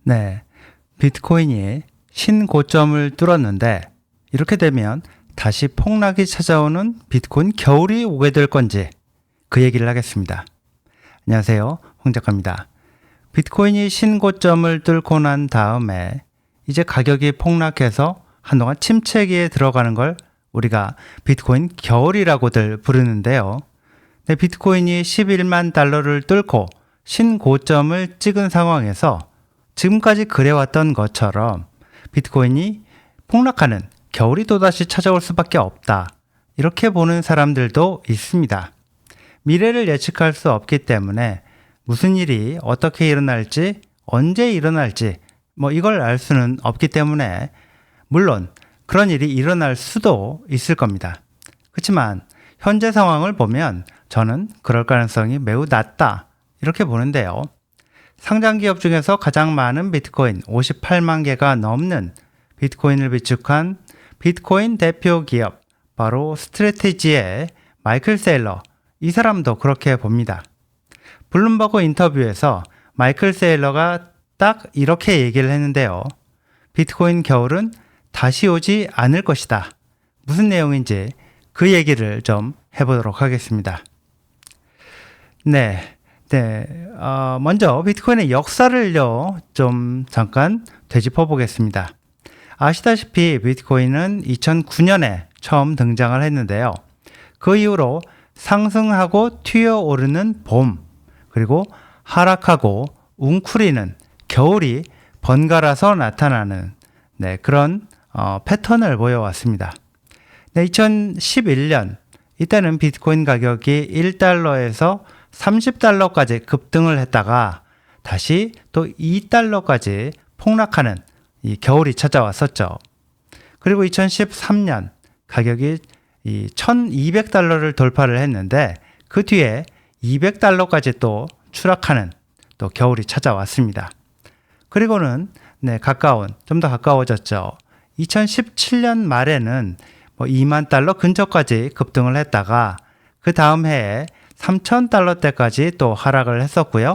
네, 비트코인이 신고점을 뚫었는데 이렇게 되면 다시 폭락이 찾아오는 비트코인 겨울이 오게 될 건지 그 얘기를 하겠습니다. 안녕하세요, 홍 작가입니다. 비트코인이 신고점을 뚫고 난 다음에 이제 가격이 폭락해서 한동안 침체기에 들어가는 걸 우리가 비트코인 겨울이라고들 부르는데요. 네, 비트코인이 11만 달러를 뚫고 신고점을 찍은 상황에서 지금까지 그래왔던 것처럼 비트코인이 폭락하는 겨울이 또다시 찾아올 수밖에 없다. 이렇게 보는 사람들도 있습니다. 미래를 예측할 수 없기 때문에 무슨 일이 어떻게 일어날지, 언제 일어날지 이걸 알 수는 없기 때문에 물론 그런 일이 일어날 수도 있을 겁니다. 그렇지만 현재 상황을 보면 저는 그럴 가능성이 매우 낮다. 이렇게 보는데요. 상장 기업 중에서 가장 많은 비트코인 58만 개가 넘는 비트코인을 비축한 비트코인 대표 기업 바로 스트래티지의 마이클 세일러, 이 사람도 그렇게 봅니다. 블룸버그 인터뷰에서 마이클 세일러가 딱 이렇게 얘기를 했는데요. 비트코인 겨울은 다시 오지 않을 것이다. 무슨 내용인지 그 얘기를 좀 해보도록 하겠습니다. 먼저 비트코인의 역사를요, 좀 잠깐 되짚어 보겠습니다. 아시다시피 비트코인은 2009년에 처음 등장을 했는데요. 그 이후로 상승하고 튀어오르는 봄, 그리고 하락하고 웅크리는 겨울이 번갈아서 나타나는 그런 패턴을 보여왔습니다. 2011년 이때는 비트코인 가격이 1달러에서 30달러까지 급등을 했다가 다시 또 2달러까지 폭락하는 이 겨울이 찾아왔었죠. 그리고 2013년 가격이 1200달러를 돌파를 했는데 그 뒤에 200달러까지 또 추락하는 또 겨울이 찾아왔습니다. 그리고는 좀 더 가까워졌죠. 2017년 말에는 2만 달러 근처까지 급등을 했다가 그 다음 해에 3,000달러대까지 또 하락을 했었고요.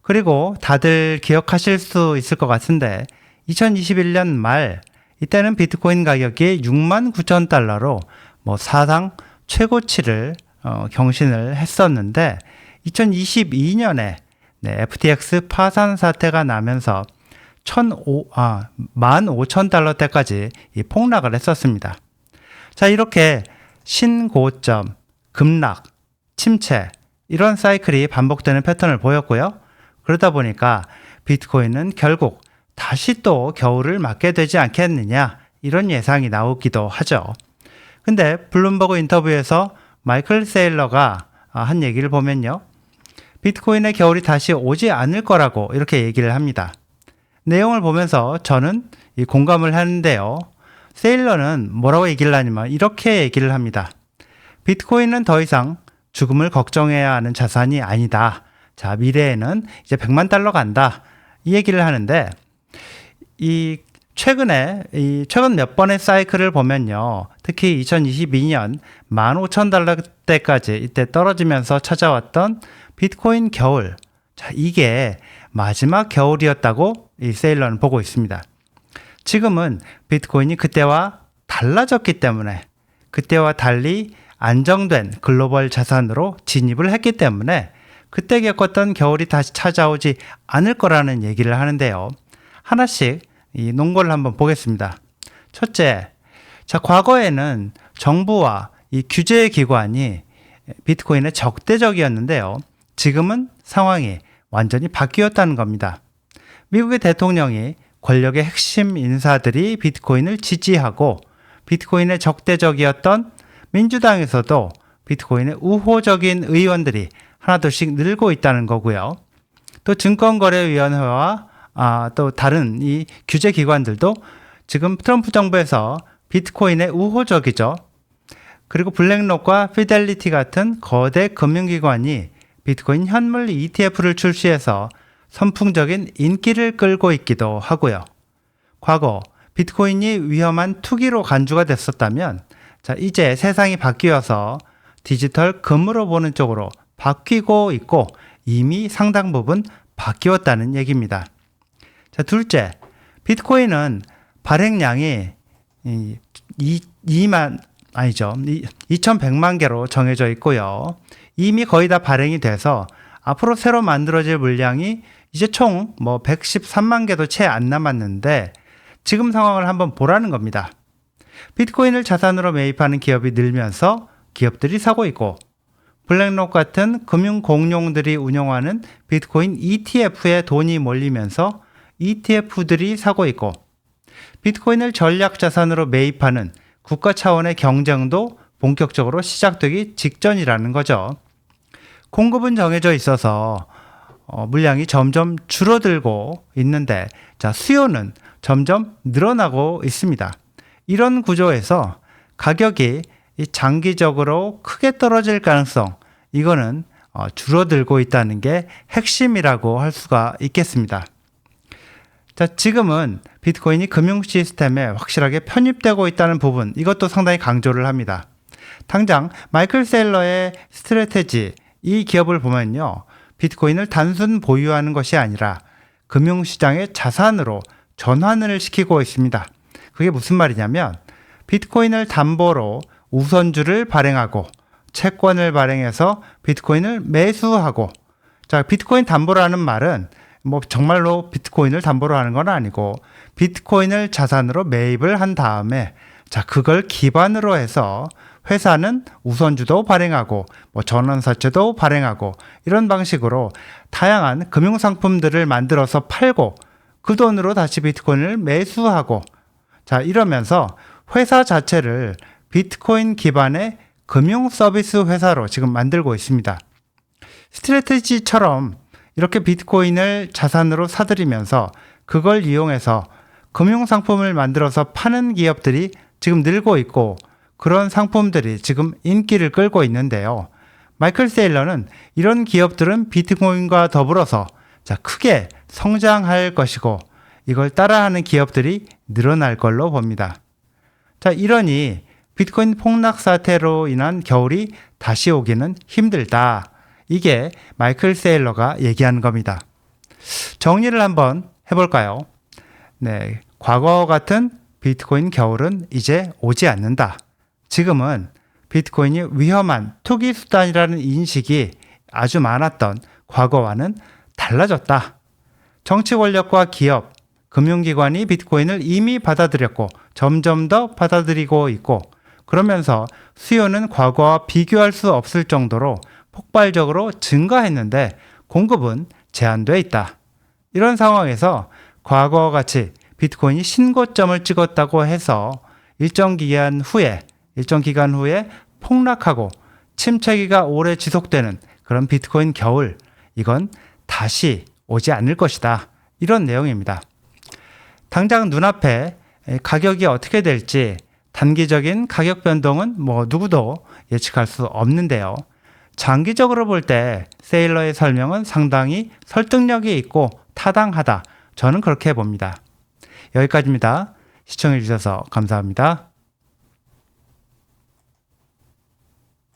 그리고 다들 기억하실 수 있을 것 같은데 2021년 말 이때는 비트코인 가격이 69,000달러로 사상 최고치를 경신을 했었는데 2022년에 FTX 파산 사태가 나면서 15,000달러대까지 폭락을 했었습니다. 자, 이렇게 신고점, 급락, 침체 이런 사이클이 반복되는 패턴을 보였고요. 그러다 보니까 비트코인은 결국 다시 또 겨울을 맞게 되지 않겠느냐 이런 예상이 나오기도 하죠. 근데 블룸버그 인터뷰에서 마이클 세일러가 한 얘기를 보면요. 비트코인의 겨울이 다시 오지 않을 거라고 이렇게 얘기를 합니다. 내용을 보면서 저는 공감을 하는데요. 세일러는 뭐라고 얘기를 하냐면 이렇게 얘기를 합니다. 비트코인은 더 이상 죽음을 걱정해야 하는 자산이 아니다. 자, 미래에는 이제 100만 달러 간다. 이 얘기를 하는데 최근 몇 번의 사이클을 보면요. 특히 2022년 15,000달러대까지 이때 떨어지면서 찾아왔던 비트코인 겨울. 자, 이게 마지막 겨울이었다고 이 세일러는 보고 있습니다. 지금은 비트코인이 그때와 달라졌기 때문에 그때와 달리 안정된 글로벌 자산으로 진입을 했기 때문에 그때 겪었던 겨울이 다시 찾아오지 않을 거라는 얘기를 하는데요. 하나씩 이 논거를 한번 보겠습니다. 첫째, 자, 과거에는 정부와 이 규제 기관이 비트코인에 적대적이었는데요. 지금은 상황이 완전히 바뀌었다는 겁니다. 미국의 대통령이 권력의 핵심 인사들이 비트코인을 지지하고 비트코인에 적대적이었던 민주당에서도 비트코인에 우호적인 의원들이 하나둘씩 늘고 있다는 거고요. 또 증권거래위원회와 또 다른 이 규제기관들도 지금 트럼프 정부에서 비트코인에 우호적이죠. 그리고 블랙록과 피델리티 같은 거대 금융기관이 비트코인 현물 ETF를 출시해서 선풍적인 인기를 끌고 있기도 하고요. 과거 비트코인이 위험한 투기로 간주가 됐었다면 자, 이제 세상이 바뀌어서 디지털 금으로 보는 쪽으로 바뀌고 있고 이미 상당 부분 바뀌었다는 얘기입니다. 자, 둘째, 비트코인은 발행량이 2100만 개로 정해져 있고요. 이미 거의 다 발행이 돼서 앞으로 새로 만들어질 물량이 이제 총 113만 개도 채 안 남았는데 지금 상황을 한번 보라는 겁니다. 비트코인을 자산으로 매입하는 기업이 늘면서 기업들이 사고 있고, 블랙록 같은 금융 공룡들이 운영하는 비트코인 ETF에 돈이 몰리면서 ETF들이 사고 있고, 비트코인을 전략 자산으로 매입하는 국가 차원의 경쟁도 본격적으로 시작되기 직전이라는 거죠. 공급은 정해져 있어서 물량이 점점 줄어들고 있는데, 자, 수요는 점점 늘어나고 있습니다. 이런 구조에서 가격이 장기적으로 크게 떨어질 가능성, 이거는 줄어들고 있다는 게 핵심이라고 할 수가 있겠습니다. 자, 지금은 비트코인이 금융 시스템에 확실하게 편입되고 있다는 부분, 이것도 상당히 강조를 합니다. 당장 마이클 세일러의 스트래테지, 이 기업을 보면요, 비트코인을 단순 보유하는 것이 아니라 금융시장의 자산으로 전환을 시키고 있습니다. 그게 무슨 말이냐면 비트코인을 담보로 우선주를 발행하고 채권을 발행해서 비트코인을 매수하고, 자, 비트코인 담보라는 말은 정말로 비트코인을 담보로 하는 건 아니고 비트코인을 자산으로 매입을 한 다음에, 자, 그걸 기반으로 해서 회사는 우선주도 발행하고 전환사채도 발행하고 이런 방식으로 다양한 금융상품들을 만들어서 팔고 그 돈으로 다시 비트코인을 매수하고, 자, 이러면서 회사 자체를 비트코인 기반의 금융 서비스 회사로 지금 만들고 있습니다. 스트래테지처럼 이렇게 비트코인을 자산으로 사들이면서 그걸 이용해서 금융상품을 만들어서 파는 기업들이 지금 늘고 있고, 그런 상품들이 지금 인기를 끌고 있는데요. 마이클 세일러는 이런 기업들은 비트코인과 더불어서, 자, 크게 성장할 것이고 이걸 따라하는 기업들이 늘어날 걸로 봅니다. 자, 이러니 비트코인 폭락 사태로 인한 겨울이 다시 오기는 힘들다. 이게 마이클 세일러가 얘기하는 겁니다. 정리를 한번 해볼까요? 네, 과거와 같은 비트코인 겨울은 이제 오지 않는다. 지금은 비트코인이 위험한 투기 수단이라는 인식이 아주 많았던 과거와는 달라졌다. 정치 권력과 기업, 금융기관이 비트코인을 이미 받아들였고 점점 더 받아들이고 있고, 그러면서 수요는 과거와 비교할 수 없을 정도로 폭발적으로 증가했는데 공급은 제한돼 있다. 이런 상황에서 과거와 같이 비트코인이 신고점을 찍었다고 해서 일정 기간 후에 폭락하고 침체기가 오래 지속되는 그런 비트코인 겨울, 이건 다시 오지 않을 것이다. 이런 내용입니다. 당장 눈앞에 가격이 어떻게 될지 단기적인 가격 변동은 누구도 예측할 수 없는데요. 장기적으로 볼 때 세일러의 설명은 상당히 설득력이 있고 타당하다. 저는 그렇게 봅니다. 여기까지입니다. 시청해 주셔서 감사합니다.